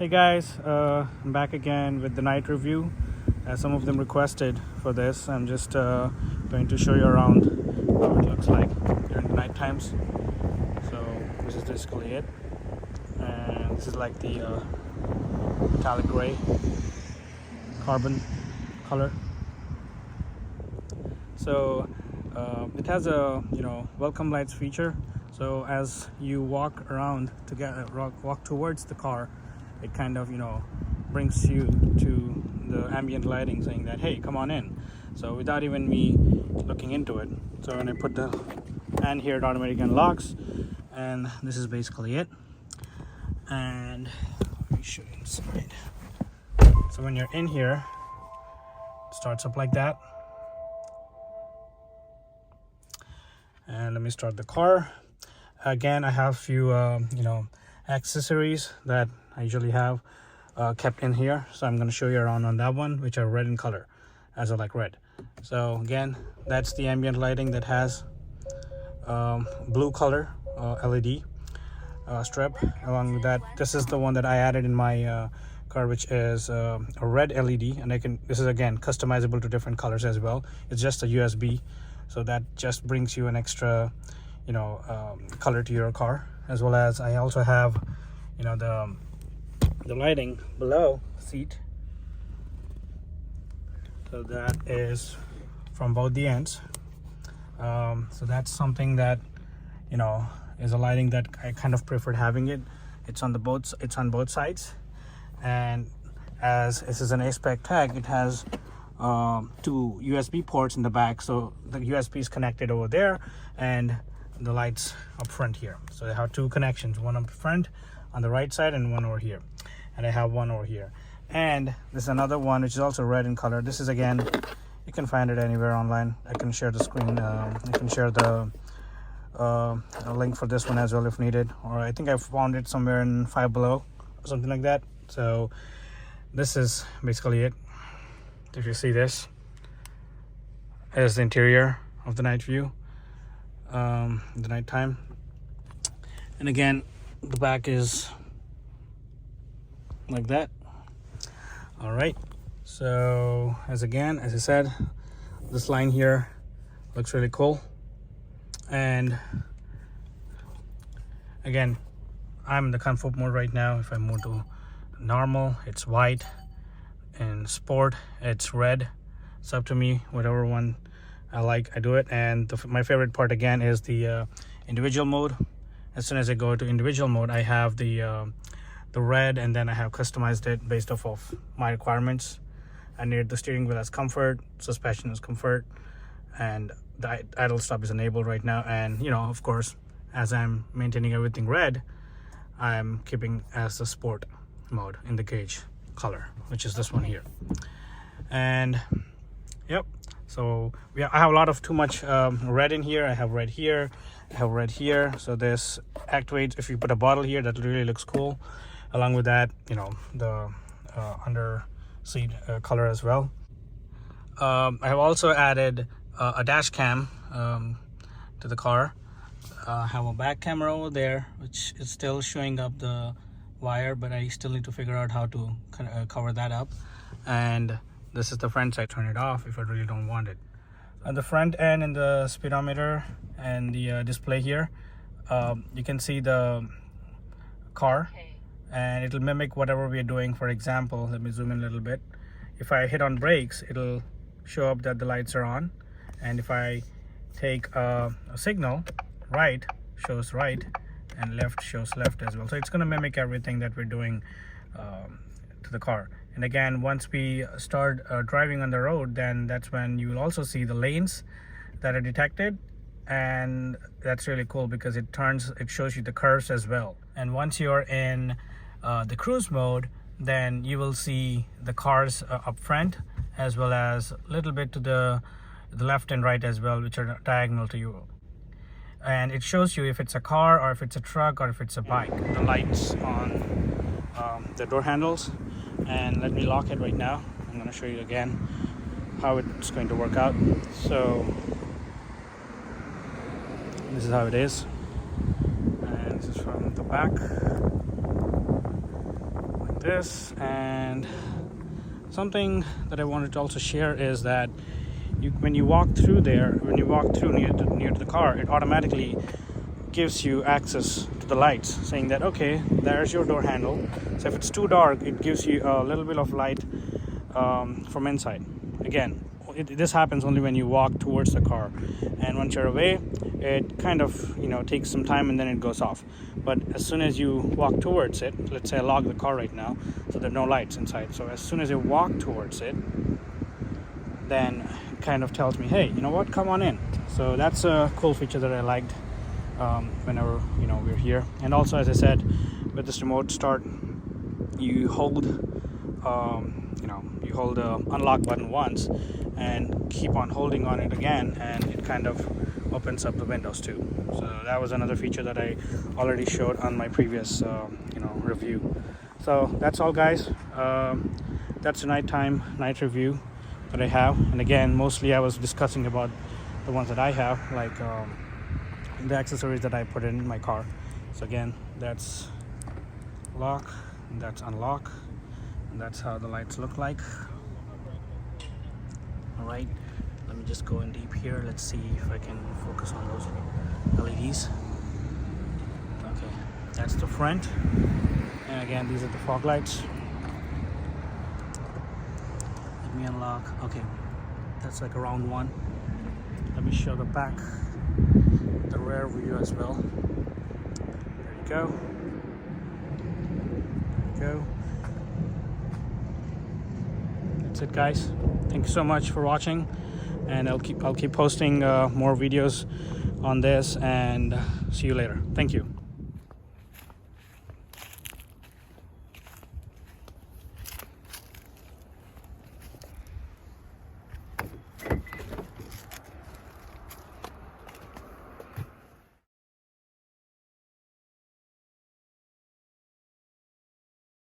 Hey guys, I'm back again with the night review. As some of them requested for this, I'm just going to show you around how it looks like during the night times. So this is basically it, and this is like the metallic gray carbon color. So it has a welcome lights feature. So as you walk around walk towards the car, it kind of brings you to the ambient lighting, saying that hey, come on in. So without even me looking into it, so when I put the hand here, it automatically unlocks, and this is basically it. And let me show you inside. So when you're in here, it starts up like that. And let me start the car. Again, I have a few accessories that I usually have kept in here, so I'm going to show you around on that one, which are red in color, as I like red. So again, that's the ambient lighting that has blue color LED strip. Along with that, this is the one that I added in my car, which is a red LED, and this is again customizable to different colors as well. It's just a USB, so that just brings you an extra color to your car. As well as I also have the lighting below the seat, so that is from both the ends. So that's something that is a lighting that I kind of preferred having it. It's on both sides, and as this is an ASpec Tech, it has two USB ports in the back, so the USB is connected over there, and the lights up front here. So they have two connections, one up front on the right side and one over here, and I have one over here. And there's another one which is also red in color. This is, again, you can find it anywhere online. I can share the screen. I can share the link for this one as well if needed, or I think I found it somewhere in Five Below or something like that. So this is basically it. If you see, this is the interior of the night view, the nighttime. And again, the back is like that. All right, so as I said, this line here looks really cool. And again, I'm in the comfort mode right now. If I move to normal, it's white, and sport, it's red. It's up to me, whatever one I like, I do it. And my favorite part again is the individual mode. As soon as I go to individual mode, I have the red, and then I have customized it based off of my requirements. I need the steering wheel as comfort, suspension as comfort, and the idle stop is enabled right now. And of course, as I'm maintaining everything red, I'm keeping as the sport mode in the gauge color, which is this one here. And yep, so I have a lot of too much red in here. I have red here, I have red here. So this activates if you put a bottle here. That really looks cool. Along with that, the under seat color as well. I have also added a dash cam to the car. I have a back camera over there, which is still showing up the wire, but I still need to figure out how to cover that up. And this is the front side. Turn it off if I really don't want it. On the front end, in the speedometer and the display here, you can see the car, and it'll mimic whatever we're doing. For example, let me zoom in a little bit. If I hit on brakes, it'll show up that the lights are on, and if I take a signal, right shows right, and left shows left as well. So it's going to mimic everything that we're doing to the car. And again, once we start driving on the road, then that's when you will also see the lanes that are detected, and that's really cool because it shows you the curves as well. And once you're in the cruise mode, then you will see the cars up front, as well as a little bit to the left and right as well, which are diagonal to you. And it shows you if it's a car or if it's a truck or if it's a bike. The lights on the door handles, and let me lock it right now. I'm going to show you again how it's going to work out. So this is how it is, and this is from the back like this. And something that I wanted to also share is that when you walk through near to the car, it automatically gives you access to the lights, saying that okay, there's your door handle. So if it's too dark, it gives you a little bit of light from inside. Again, this happens only when you walk towards the car, and once you're away, it kind of takes some time and then it goes off. But as soon as you walk towards it, let's say I lock the car right now, so there are no lights inside. So as soon as you walk towards it, then it kind of tells me, hey, you know what, come on in. So that's a cool feature that I liked whenever we're here. And also, as I said, with this remote start, you hold the unlock button once and keep on holding on it again, and it kind of opens up the windows too. So that was another feature that I already showed on my previous review. So that's all, guys. That's a night review that I have. And again, mostly I was discussing about the ones that I have, like the accessories that I put in my car. So again, that's lock, and that's unlock, and that's how the lights look like. All right, let me just go in deep here. Let's see if I can focus on those LEDs. Okay, that's the front, and again, these are the fog lights. Let me unlock. Okay, that's like a round one. Let me show the back, the rear view as well. There you go. There you go. That's it, guys. Thank you so much for watching, and I'll keep posting more videos on this, and see you later. Thank you.